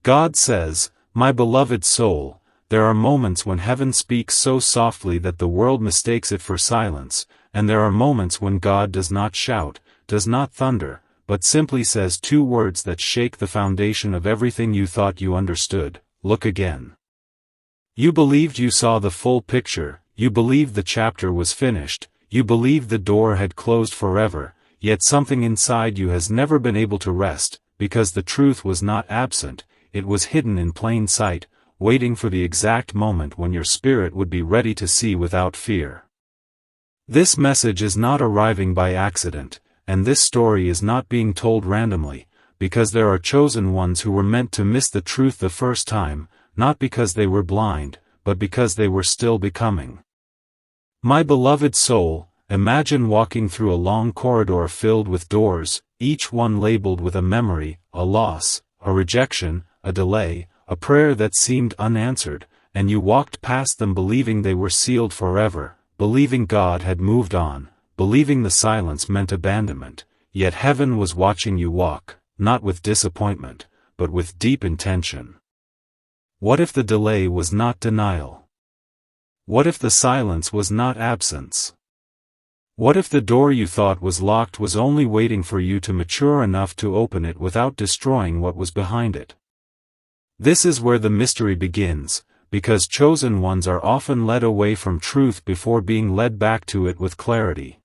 God says, "My beloved soul, there are moments when heaven speaks so softly that the world mistakes it for silence, and there are moments when God does not shout, does not thunder, but simply says two words that shake the foundation of everything you thought you understood: look again." You believed you saw the full picture, you believed the chapter was finished, you believed the door had closed forever, yet something inside you has never been able to rest, because the truth was not absent, it was hidden in plain sight, waiting for the exact moment when your spirit would be ready to see without fear. This message is not arriving by accident, and this story is not being told randomly, because there are chosen ones who were meant to miss the truth the first time, not because they were blind, but because they were still becoming. My beloved soul, imagine walking through a long corridor filled with doors, each one labeled with a memory, a loss, a rejection, a delay, a prayer that seemed unanswered, and you walked past them believing they were sealed forever, believing God had moved on, believing the silence meant abandonment, yet heaven was watching you walk, not with disappointment, but with deep intention. What if the delay was not denial? What if the silence was not absence? What if the door you thought was locked was only waiting for you to mature enough to open it without destroying what was behind it? This is where the mystery begins, because chosen ones are often led away from truth before being led back to it with clarity.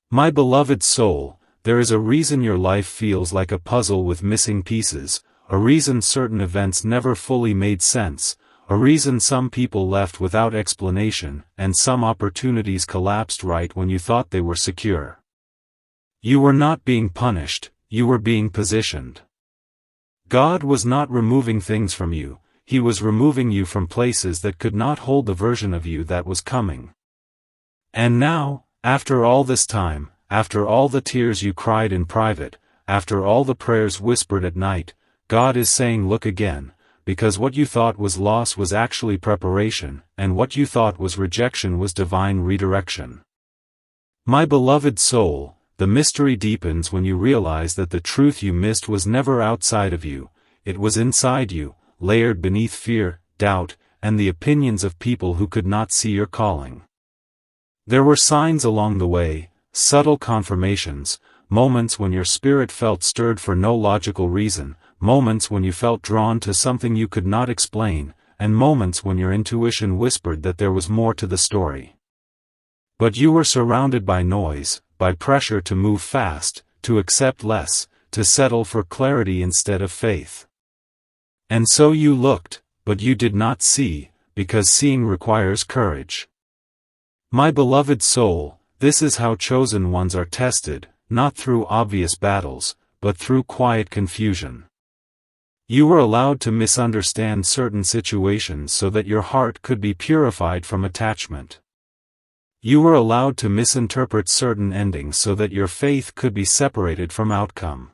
My beloved soul, there is a reason your life feels like a puzzle with missing pieces, a reason certain events never fully made sense, a reason some people left without explanation, and some opportunities collapsed right when you thought they were secure. You were not being punished, you were being positioned. God was not removing things from you, He was removing you from places that could not hold the version of you that was coming. And now, after all this time, after all the tears you cried in private, after all the prayers whispered at night, God is saying, look again, because what you thought was loss was actually preparation, and what you thought was rejection was divine redirection. My beloved soul, the mystery deepens when you realize that the truth you missed was never outside of you, it was inside you, layered beneath fear, doubt, and the opinions of people who could not see your calling. There were signs along the way, subtle confirmations, moments when your spirit felt stirred for no logical reason, moments when you felt drawn to something you could not explain, and moments when your intuition whispered that there was more to the story. But you were surrounded by noise, by pressure to move fast, to accept less, to settle for clarity instead of faith. And so you looked, but you did not see, because seeing requires courage. My beloved soul, this is how chosen ones are tested, not through obvious battles, but through quiet confusion. You were allowed to misunderstand certain situations so that your heart could be purified from attachment. You were allowed to misinterpret certain endings so that your faith could be separated from outcome.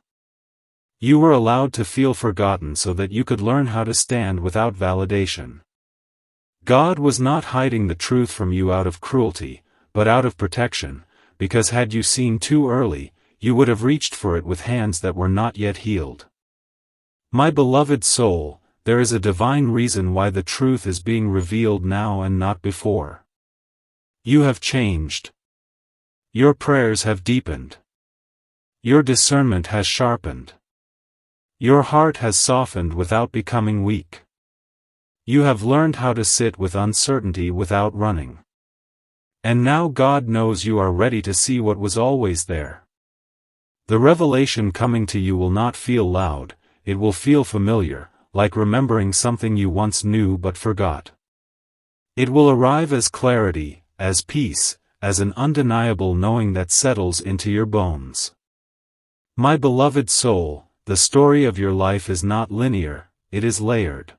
You were allowed to feel forgotten so that you could learn how to stand without validation. God was not hiding the truth from you out of cruelty, but out of protection, because had you seen too early, you would have reached for it with hands that were not yet healed. My beloved soul, there is a divine reason why the truth is being revealed now and not before. You have changed. Your prayers have deepened. Your discernment has sharpened. Your heart has softened without becoming weak. You have learned how to sit with uncertainty without running. And now God knows you are ready to see what was always there. The revelation coming to you will not feel loud, it will feel familiar, like remembering something you once knew but forgot. It will arrive as clarity, as peace, as an undeniable knowing that settles into your bones. My beloved soul, the story of your life is not linear, it is layered.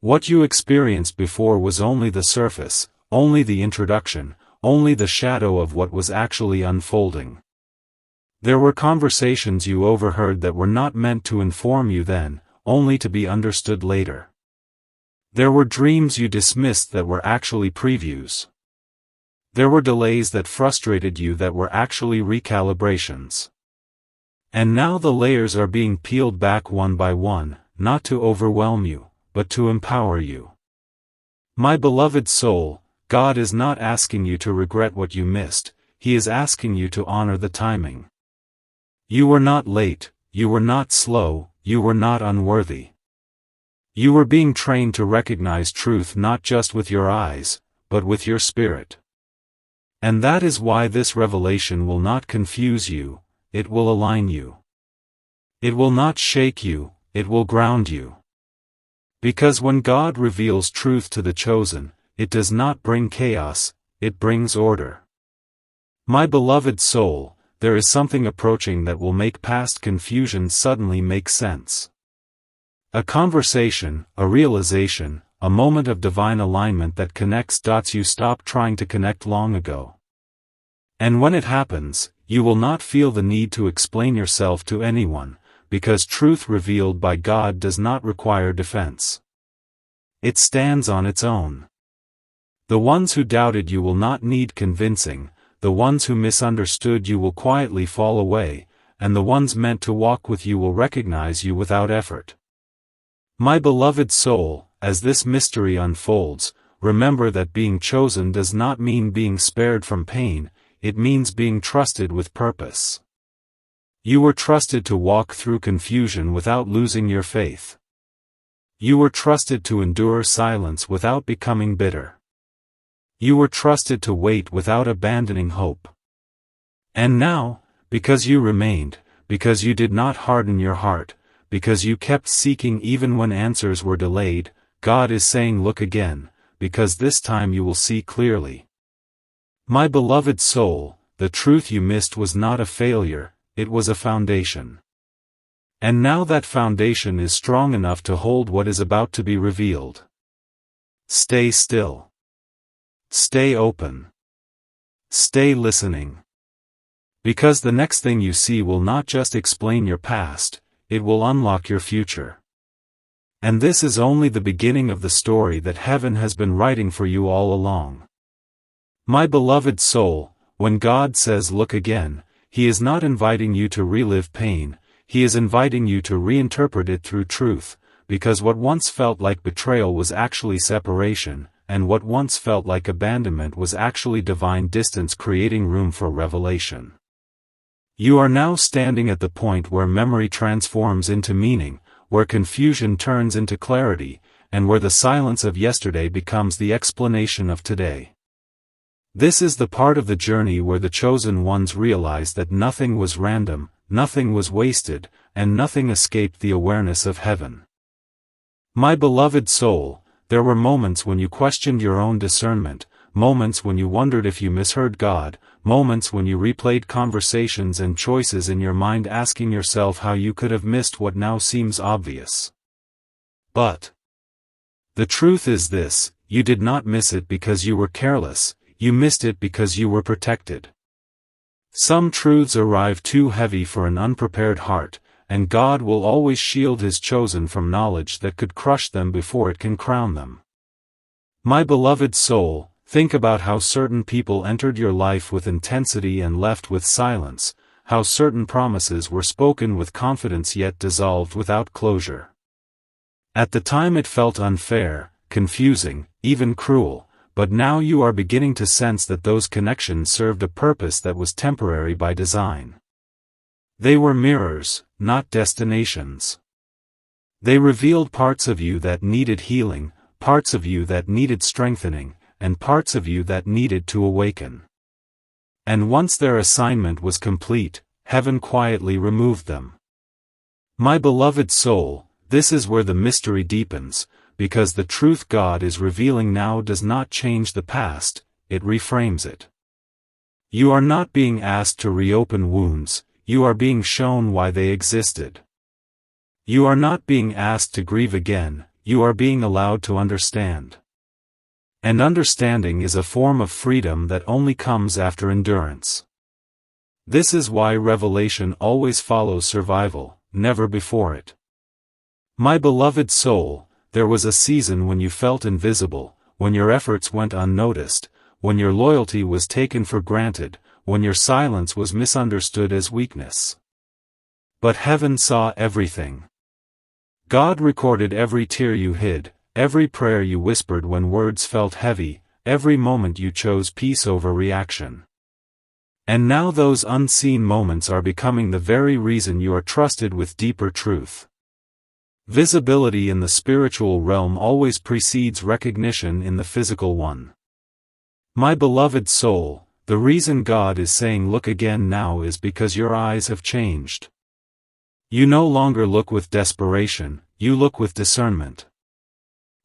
What you experienced before was only the surface, only the introduction, only the shadow of what was actually unfolding. There were conversations you overheard that were not meant to inform you then, only to be understood later. There were dreams you dismissed that were actually previews. There were delays that frustrated you that were actually recalibrations. And now the layers are being peeled back one by one, not to overwhelm you, but to empower you. My beloved soul, God is not asking you to regret what you missed, He is asking you to honor the timing. You were not late, you were not slow, you were not unworthy. You were being trained to recognize truth not just with your eyes, but with your spirit. And that is why this revelation will not confuse you, it will align you. It will not shake you, it will ground you. Because when God reveals truth to the chosen, it does not bring chaos, it brings order. My beloved soul, there is something approaching that will make past confusion suddenly make sense. A conversation, a realization, a moment of divine alignment that connects dots you stopped trying to connect long ago. And when it happens, you will not feel the need to explain yourself to anyone, because truth revealed by God does not require defense. It stands on its own. The ones who doubted you will not need convincing, the ones who misunderstood you will quietly fall away, and the ones meant to walk with you will recognize you without effort. My beloved soul, as this mystery unfolds, remember that being chosen does not mean being spared from pain, it means being trusted with purpose. You were trusted to walk through confusion without losing your faith. You were trusted to endure silence without becoming bitter. You were trusted to wait without abandoning hope. And now, because you remained, because you did not harden your heart, because you kept seeking even when answers were delayed, God is saying look again, because this time you will see clearly. My beloved soul, the truth you missed was not a failure, it was a foundation. And now that foundation is strong enough to hold what is about to be revealed. Stay still. Stay open. Stay listening. Because the next thing you see will not just explain your past, it will unlock your future. And this is only the beginning of the story that heaven has been writing for you all along. My beloved soul, when God says look again, He is not inviting you to relive pain, He is inviting you to reinterpret it through truth, because what once felt like betrayal was actually separation, and what once felt like abandonment was actually divine distance creating room for revelation. You are now standing at the point where memory transforms into meaning, where confusion turns into clarity, and where the silence of yesterday becomes the explanation of today. This is the part of the journey where the chosen ones realize that nothing was random, nothing was wasted, and nothing escaped the awareness of heaven. My beloved soul, there were moments when you questioned your own discernment, moments when you wondered if you misheard God, moments when you replayed conversations and choices in your mind asking yourself how you could have missed what now seems obvious. But the truth is this, you did not miss it because you were careless, you missed it because you were protected. Some truths arrive too heavy for an unprepared heart, and God will always shield His chosen from knowledge that could crush them before it can crown them. My beloved soul, think about how certain people entered your life with intensity and left with silence, how certain promises were spoken with confidence yet dissolved without closure. At the time it felt unfair, confusing, even cruel, but now you are beginning to sense that those connections served a purpose that was temporary by design. They were mirrors, not destinations. They revealed parts of you that needed healing, parts of you that needed strengthening, and parts of you that needed to awaken. And once their assignment was complete, heaven quietly removed them. My beloved soul, this is where the mystery deepens, because the truth God is revealing now does not change the past, it reframes it. You are not being asked to reopen wounds, you are being shown why they existed. You are not being asked to grieve again, you are being allowed to understand. And understanding is a form of freedom that only comes after endurance. This is why revelation always follows survival, never before it. My beloved soul, there was a season when you felt invisible, when your efforts went unnoticed, when your loyalty was taken for granted, when your silence was misunderstood as weakness. But heaven saw everything. God recorded every tear you hid, every prayer you whispered when words felt heavy, every moment you chose peace over reaction. And now those unseen moments are becoming the very reason you are trusted with deeper truth. Visibility in the spiritual realm always precedes recognition in the physical one. My beloved soul, the reason God is saying look again now is because your eyes have changed. You no longer look with desperation, you look with discernment.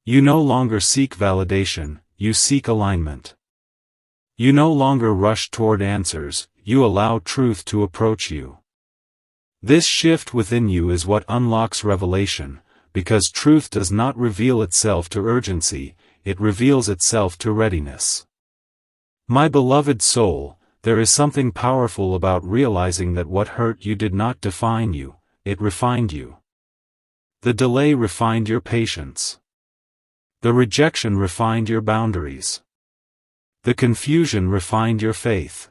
You no longer seek validation, you seek alignment. You no longer rush toward answers, you allow truth to approach you. This shift within you is what unlocks revelation, because truth does not reveal itself to urgency, it reveals itself to readiness. My beloved soul, there is something powerful about realizing that what hurt you did not define you, it refined you. The delay refined your patience. The rejection refined your boundaries. The confusion refined your faith.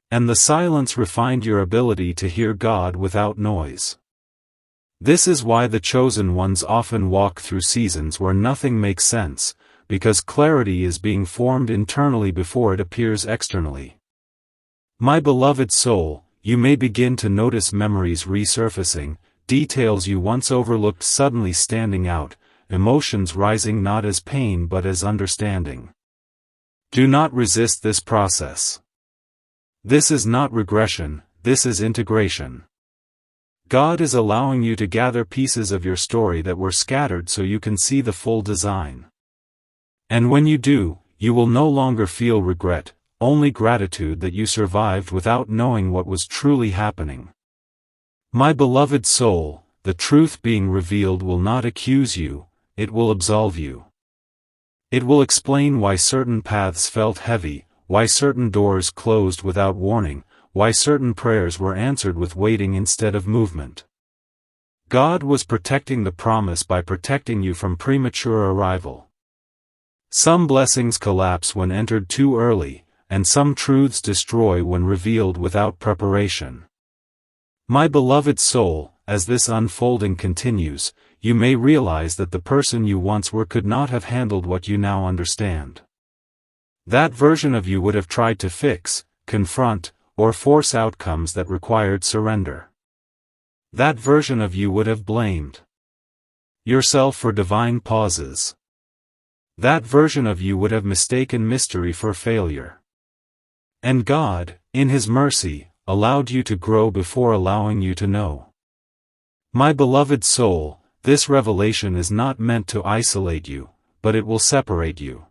And the silence refined your ability to hear God without noise. This is why the chosen ones often walk through seasons where nothing makes sense, because clarity is being formed internally before it appears externally. My beloved soul, you may begin to notice memories resurfacing, details you once overlooked suddenly standing out, emotions rising not as pain but as understanding. Do not resist this process. This is not regression, this is integration. God is allowing you to gather pieces of your story that were scattered so you can see the full design. And when you do, you will no longer feel regret, only gratitude that you survived without knowing what was truly happening. My beloved soul, the truth being revealed will not accuse you, it will absolve you. It will explain why certain paths felt heavy, why certain doors closed without warning, why certain prayers were answered with waiting instead of movement. God was protecting the promise by protecting you from premature arrival. Some blessings collapse when entered too early, and some truths destroy when revealed without preparation. My beloved soul, as this unfolding continues, you may realize that the person you once were could not have handled what you now understand. That version of you would have tried to fix, confront, or force outcomes that required surrender. That version of you would have blamed yourself for divine pauses. That version of you would have mistaken mystery for failure. And God, in His mercy, allowed you to grow before allowing you to know. My beloved soul, this revelation is not meant to isolate you, but it will separate you.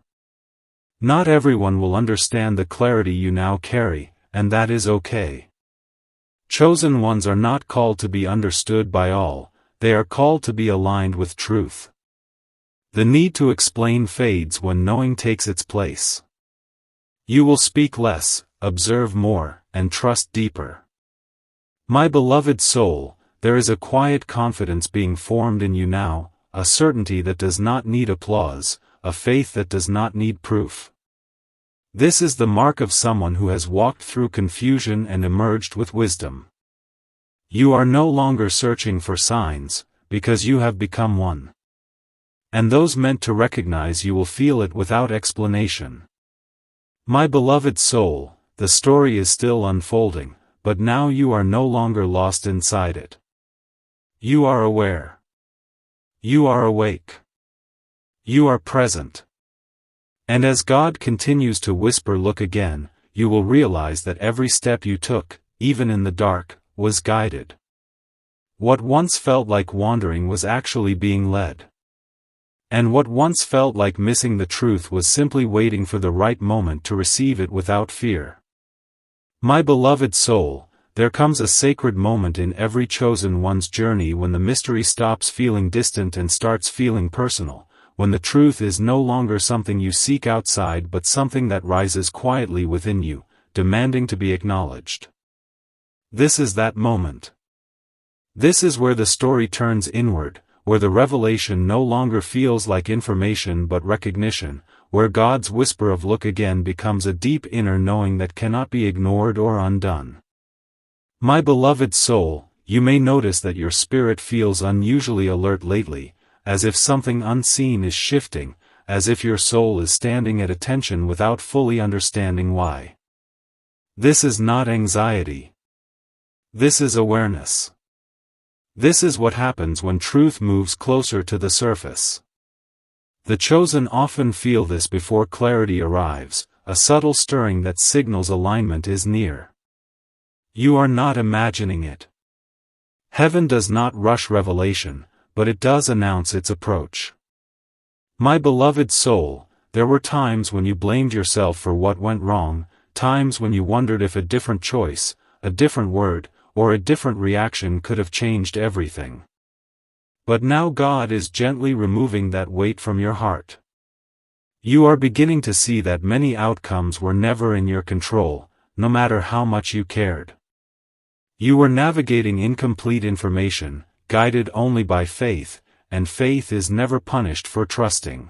Not everyone will understand the clarity you now carry, and that is okay. Chosen ones are not called to be understood by all, they are called to be aligned with truth. The need to explain fades when knowing takes its place. You will speak less, observe more, and trust deeper. My beloved soul, there is a quiet confidence being formed in you now, a certainty that does not need applause, a faith that does not need proof. This is the mark of someone who has walked through confusion and emerged with wisdom. You are no longer searching for signs, because you have become one. And those meant to recognize you will feel it without explanation. My beloved soul, the story is still unfolding, but now you are no longer lost inside it. You are aware. You are awake. You are present. And as God continues to whisper look again, you will realize that every step you took, even in the dark, was guided. What once felt like wandering was actually being led. And what once felt like missing the truth was simply waiting for the right moment to receive it without fear. My beloved soul, there comes a sacred moment in every chosen one's journey when the mystery stops feeling distant and starts feeling personal, when the truth is no longer something you seek outside but something that rises quietly within you, demanding to be acknowledged. This is that moment. This is where the story turns inward, where the revelation no longer feels like information but recognition, where God's whisper of look again becomes a deep inner knowing that cannot be ignored or undone. My beloved soul, you may notice that your spirit feels unusually alert lately, as if something unseen is shifting, as if your soul is standing at attention without fully understanding why. This is not anxiety. This is awareness. This is what happens when truth moves closer to the surface. The chosen often feel this before clarity arrives, a subtle stirring that signals alignment is near. You are not imagining it. Heaven does not rush revelation, but it does announce its approach. My beloved soul, there were times when you blamed yourself for what went wrong, times when you wondered if a different choice, a different word, or a different reaction could have changed everything. But now God is gently removing that weight from your heart. You are beginning to see that many outcomes were never in your control, no matter how much you cared. You were navigating incomplete information, guided only by faith, and faith is never punished for trusting.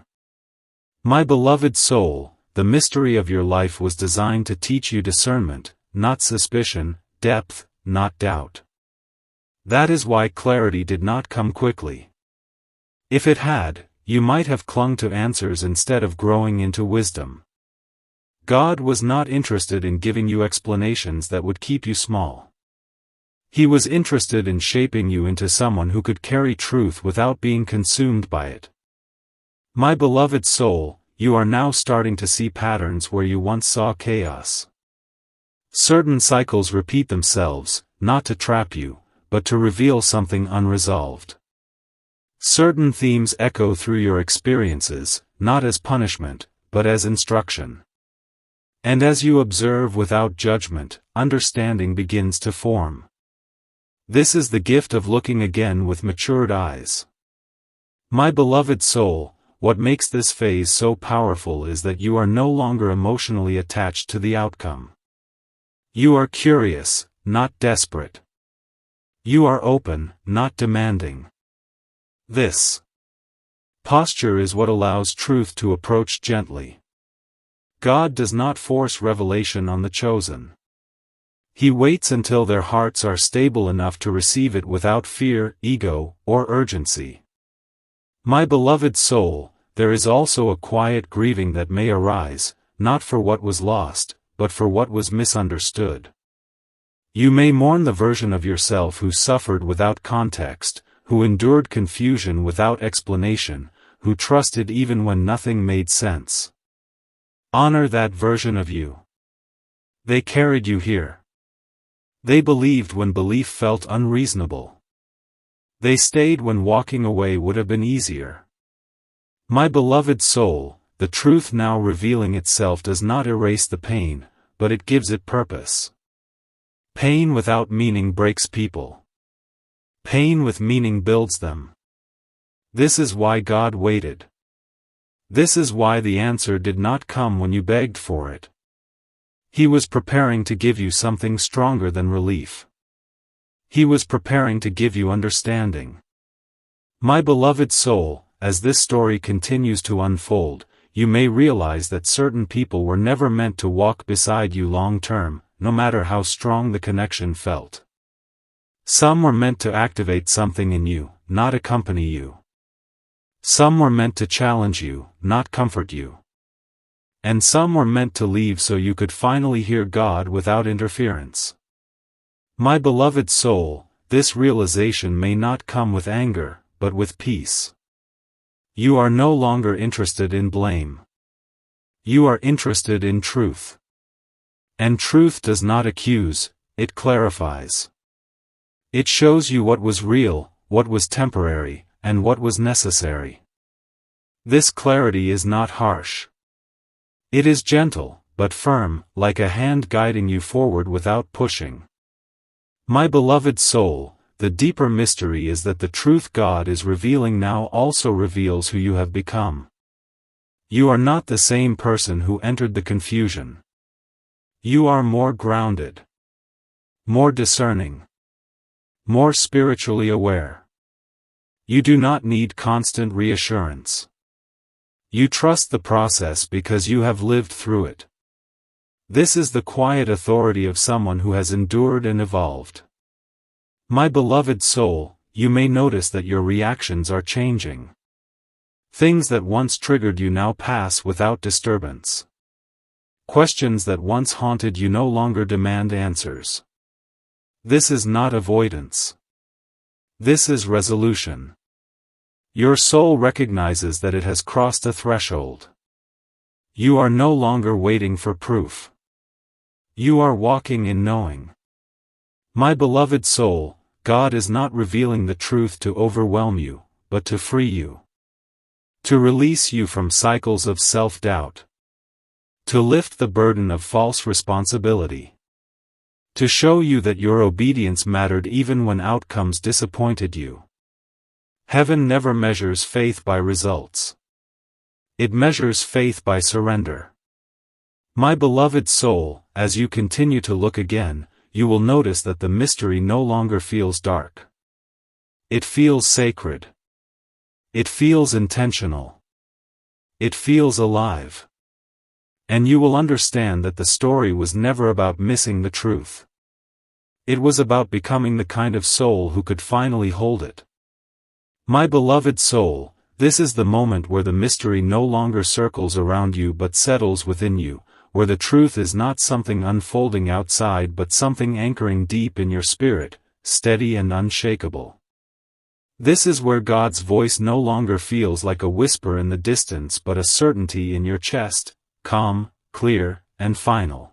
My beloved soul, the mystery of your life was designed to teach you discernment, not suspicion, depth, not doubt. That is why clarity did not come quickly. If it had, you might have clung to answers instead of growing into wisdom. God was not interested in giving you explanations that would keep you small. He was interested in shaping you into someone who could carry truth without being consumed by it. My beloved soul, you are now starting to see patterns where you once saw chaos. Certain cycles repeat themselves, not to trap you, but to reveal something unresolved. Certain themes echo through your experiences, not as punishment, but as instruction. And as you observe without judgment, understanding begins to form. This is the gift of looking again with matured eyes. My beloved soul, what makes this phase so powerful is that you are no longer emotionally attached to the outcome. You are curious, not desperate. You are open, not demanding. This posture is what allows truth to approach gently. God does not force revelation on the chosen. He waits until their hearts are stable enough to receive it without fear, ego, or urgency. My beloved soul, there is also a quiet grieving that may arise, not for what was lost, but for what was misunderstood. You may mourn the version of yourself who suffered without context, who endured confusion without explanation, who trusted even when nothing made sense. Honor that version of you. They carried you here. They believed when belief felt unreasonable. They stayed when walking away would have been easier. My beloved soul, the truth now revealing itself does not erase the pain, but it gives it purpose. Pain without meaning breaks people. Pain with meaning builds them. This is why God waited. This is why the answer did not come when you begged for it. He was preparing to give you something stronger than relief. He was preparing to give you understanding. My beloved soul, as this story continues to unfold, you may realize that certain people were never meant to walk beside you long term, no matter how strong the connection felt. Some were meant to activate something in you, not accompany you. Some were meant to challenge you, not comfort you. And some were meant to leave so you could finally hear God without interference. My beloved soul, this realization may not come with anger, but with peace. You are no longer interested in blame. You are interested in truth. And truth does not accuse, it clarifies. It shows you what was real, what was temporary, and what was necessary. This clarity is not harsh. It is gentle, but firm, like a hand guiding you forward without pushing. My beloved soul, the deeper mystery is that the truth God is revealing now also reveals who you have become. You are not the same person who entered the confusion. You are more grounded, more discerning, more spiritually aware. You do not need constant reassurance. You trust the process because you have lived through it. This is the quiet authority of someone who has endured and evolved. My beloved soul, you may notice that your reactions are changing. Things that once triggered you now pass without disturbance. Questions that once haunted you no longer demand answers. This is not avoidance. This is resolution. Your soul recognizes that it has crossed a threshold. You are no longer waiting for proof. You are walking in knowing. My beloved soul, God is not revealing the truth to overwhelm you, but to free you. To release you from cycles of self-doubt. To lift the burden of false responsibility. To show you that your obedience mattered even when outcomes disappointed you. Heaven never measures faith by results. It measures faith by surrender. My beloved soul, as you continue to look again, you will notice that the mystery no longer feels dark. It feels sacred. It feels intentional. It feels alive. And you will understand that the story was never about missing the truth. It was about becoming the kind of soul who could finally hold it. My beloved soul, this is the moment where the mystery no longer circles around you but settles within you, where the truth is not something unfolding outside but something anchoring deep in your spirit, steady and unshakable. This is where God's voice no longer feels like a whisper in the distance but a certainty in your chest, calm, clear, and final.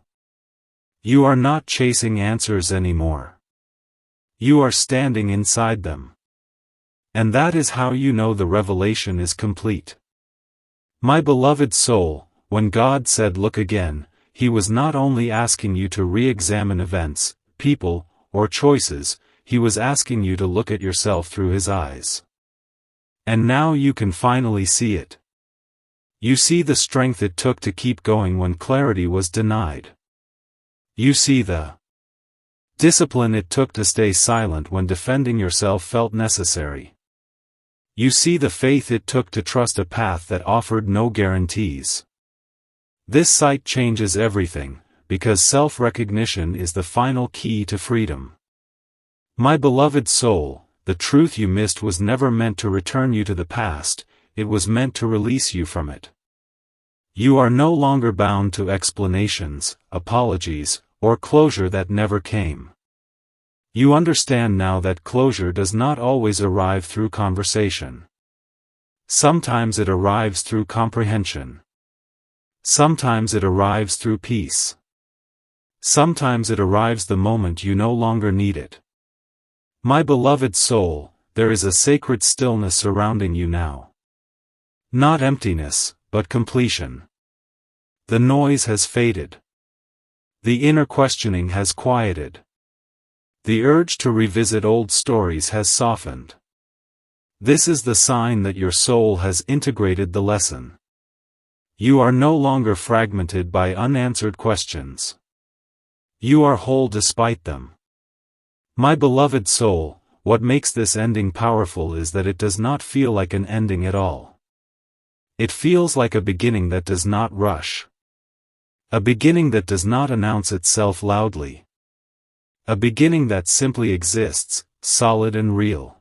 You are not chasing answers anymore. You are standing inside them. And that is how you know the revelation is complete. My beloved soul, when God said look again, He was not only asking you to re-examine events, people, or choices, He was asking you to look at yourself through His eyes. And now you can finally see it. You see the strength it took to keep going when clarity was denied. You see the discipline it took to stay silent when defending yourself felt necessary. You see the faith it took to trust a path that offered no guarantees. This sight changes everything, because self-recognition is the final key to freedom. My beloved soul, the truth you missed was never meant to return you to the past, it was meant to release you from it. You are no longer bound to explanations, apologies, or closure that never came. You understand now that closure does not always arrive through conversation. Sometimes it arrives through comprehension. Sometimes it arrives through peace. Sometimes it arrives the moment you no longer need it. My beloved soul, there is a sacred stillness surrounding you now. Not emptiness, but completion. The noise has faded. The inner questioning has quieted. The urge to revisit old stories has softened. This is the sign that your soul has integrated the lesson. You are no longer fragmented by unanswered questions. You are whole despite them. My beloved soul, what makes this ending powerful is that it does not feel like an ending at all. It feels like a beginning that does not rush. A beginning that does not announce itself loudly. A beginning that simply exists, solid and real.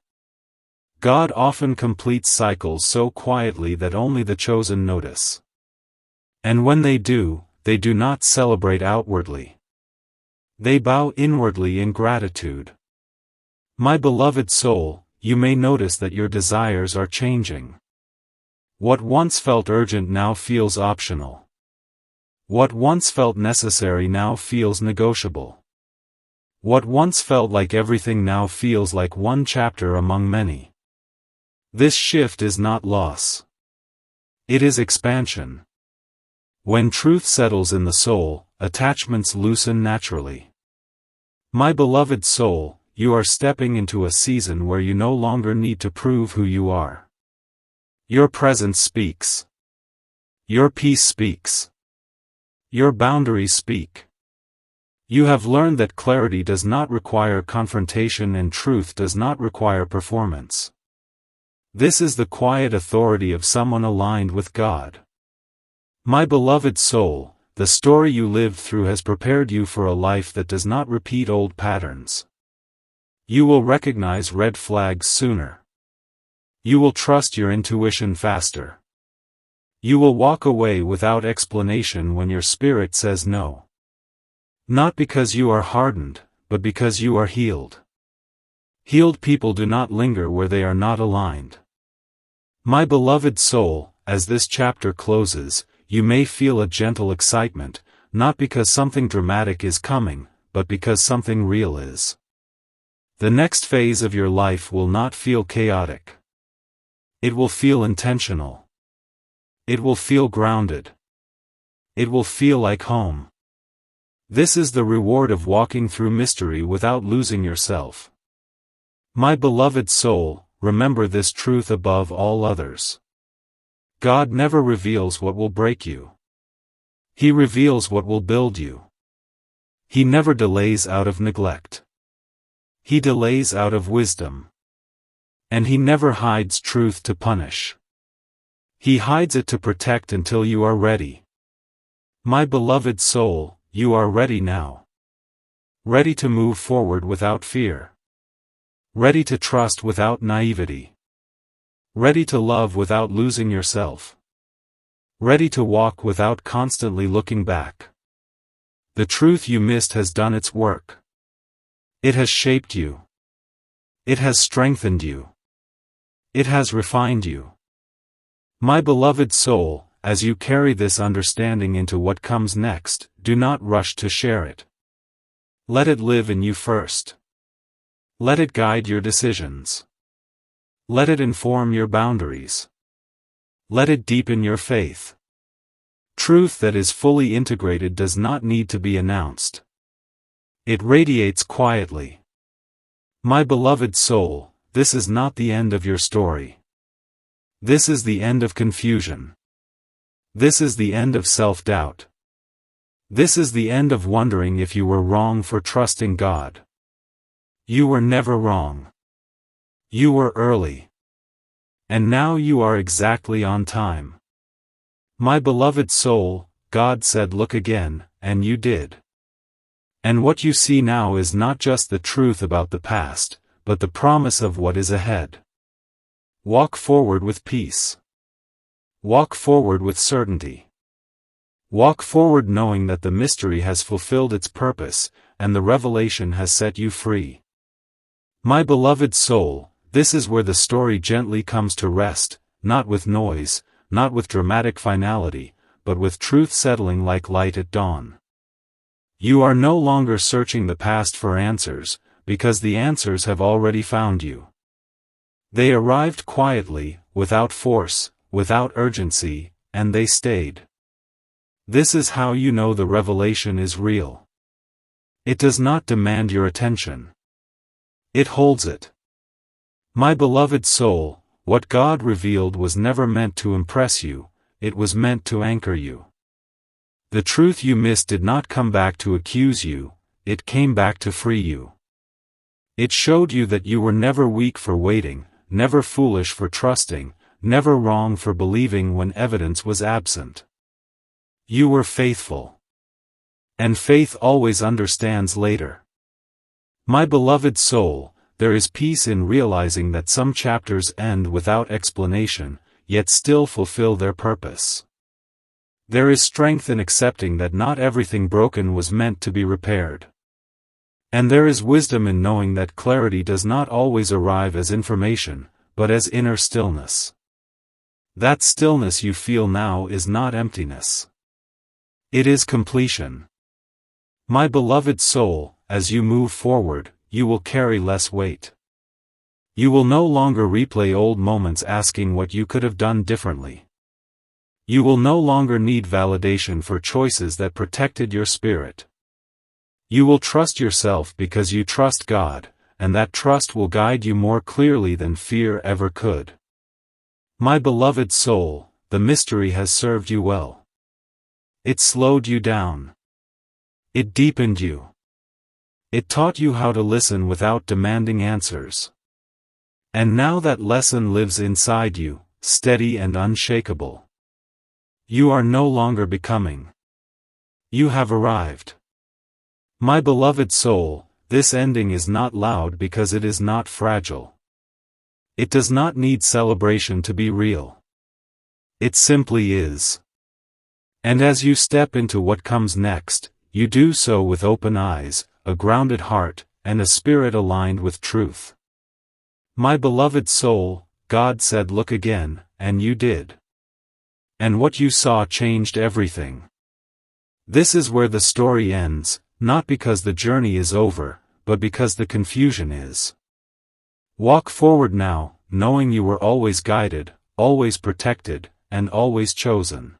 God often completes cycles so quietly that only the chosen notice. And when they do not celebrate outwardly. They bow inwardly in gratitude. My beloved soul, you may notice that your desires are changing. What once felt urgent now feels optional. What once felt necessary now feels negotiable. What once felt like everything now feels like one chapter among many. This shift is not loss. It is expansion. When truth settles in the soul, attachments loosen naturally. My beloved soul, you are stepping into a season where you no longer need to prove who you are. Your presence speaks. Your peace speaks. Your boundaries speak. You have learned that clarity does not require confrontation and truth does not require performance. This is the quiet authority of someone aligned with God. My beloved soul, the story you lived through has prepared you for a life that does not repeat old patterns. You will recognize red flags sooner. You will trust your intuition faster. You will walk away without explanation when your spirit says no. Not because you are hardened, but because you are healed. Healed people do not linger where they are not aligned. My beloved soul, as this chapter closes, you may feel a gentle excitement, not because something dramatic is coming, but because something real is. The next phase of your life will not feel chaotic. It will feel intentional. It will feel grounded. It will feel like home. This is the reward of walking through mystery without losing yourself. My beloved soul, remember this truth above all others. God never reveals what will break you. He reveals what will build you. He never delays out of neglect. He delays out of wisdom. And he never hides truth to punish. He hides it to protect until you are ready. My beloved soul, you are ready now. Ready to move forward without fear. Ready to trust without naivety. Ready to love without losing yourself. Ready to walk without constantly looking back. The truth you missed has done its work. It has shaped you. It has strengthened you. It has refined you. My beloved soul, as you carry this understanding into what comes next, do not rush to share it. Let it live in you first. Let it guide your decisions. Let it inform your boundaries. Let it deepen your faith. Truth that is fully integrated does not need to be announced. It radiates quietly. My beloved soul, this is not the end of your story. This is the end of confusion. This is the end of self-doubt. This is the end of wondering if you were wrong for trusting God. You were never wrong. You were early. And now you are exactly on time. My beloved soul, God said look again, and you did. And what you see now is not just the truth about the past, but the promise of what is ahead. Walk forward with peace. Walk forward with certainty. Walk forward knowing that the mystery has fulfilled its purpose, and the revelation has set you free. My beloved soul, this is where the story gently comes to rest, not with noise, not with dramatic finality, but with truth settling like light at dawn. You are no longer searching the past for answers, because the answers have already found you. They arrived quietly, without force, without urgency, and they stayed. This is how you know the revelation is real. It does not demand your attention. It holds it. My beloved soul, what God revealed was never meant to impress you, it was meant to anchor you. The truth you missed did not come back to accuse you, it came back to free you. It showed you that you were never weak for waiting, never foolish for trusting, never wrong for believing when evidence was absent. You were faithful. And faith always understands later. My beloved soul, there is peace in realizing that some chapters end without explanation, yet still fulfill their purpose. There is strength in accepting that not everything broken was meant to be repaired. And there is wisdom in knowing that clarity does not always arrive as information, but as inner stillness. That stillness you feel now is not emptiness. It is completion. My beloved soul, as you move forward, you will carry less weight. You will no longer replay old moments asking what you could have done differently. You will no longer need validation for choices that protected your spirit. You will trust yourself because you trust God, and that trust will guide you more clearly than fear ever could. My beloved soul, the mystery has served you well. It slowed you down. It deepened you. It taught you how to listen without demanding answers. And now that lesson lives inside you, steady and unshakable. You are no longer becoming. You have arrived. My beloved soul, this ending is not loud because it is not fragile. It does not need celebration to be real. It simply is. And as you step into what comes next, you do so with open eyes, a grounded heart, and a spirit aligned with truth. My beloved soul, God said, look again, and you did. And what you saw changed everything. This is where the story ends, not because the journey is over, but because the confusion is. Walk forward now, knowing you were always guided, always protected, and always chosen.